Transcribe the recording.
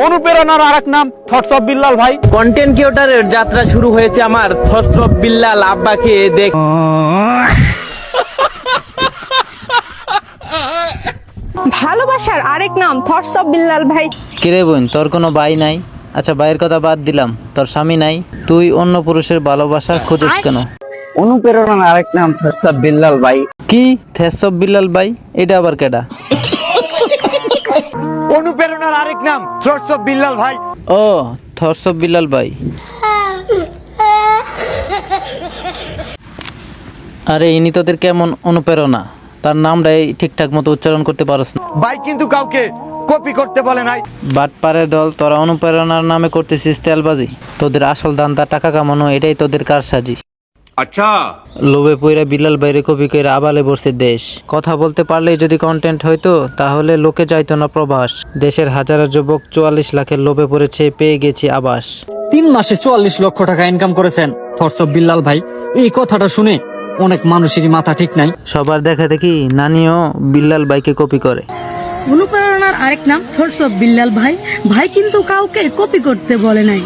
অনুপ্রেরণার আরেক নাম থটস অফ বিল্লাল ভাই। কন্টেন্ট ক্রিয়েটরের যাত্রা শুরু হয়েছে আমার থটস অফ বিল্লাল আব্বাকে দেখ। ভালোবাসার আরেক নাম থটস অফ বিল্লাল ভাই। কিরে বোন, তোর কোনো ভাই নাই? আচ্ছা, ভাইয়ের কথা বাদ দিলাম, তোর স্বামী নাই, তুই অন্য পুরুষের ভালোবাসা খোঁজস কেন? অনুপ্রেরণার আরেক নাম থটস অফ বিল্লাল ভাই। কি থ্যাস অফ বিল্লাল ভাই? এটা আবার কেডা? অনুপ্রেরণার আরেক নাম থটস অফ বিল্লাল ভাই। ও, থটস অফ বিল্লাল ভাই। আরে ইনি তোদের কেমন অনুপ্রেরণা? তার নামটাই ঠিকঠাক মতো উচ্চারণ করতে পারস না। ভাই কিন্তু কাউকে কপি করতে বলে নাই। বাটপাড়ের দল, তোরা অনুপ্রেরণার নামে করতেছিস তেলবাজি। তোদের আসল দান্দা টাকা কামানো, এটাই তোদের কারসাজি। আচ্ছা, লোভে পইরা বিল্লাল বাইরে কপি কইরা আবালে বসছে দেশ। কথা বলতে পারলেই যদি কন্টেন্ট হইতো তাহলে লোকে যাইতো না প্রবাস। দেশের হাজারো যুবক 44 লাখের লোভে পড়েছে, পেয়ে গেছি আবাস। 3 মাসে 44 লক্ষ টাকা ইনকাম করেছেন থটস অফ বিল্লাল ভাই। এই কথাটা শুনে অনেক মানুষেরই মাথা ঠিক নাই। সবার দেখা দেখি নানিও বিল্লাল বাইকে কপি করে। অনুপ্রেরণার আরেক নাম থটস অফ বিল্লাল ভাই। ভাই কিন্তু কাউকে কপি করতে বলে নাই।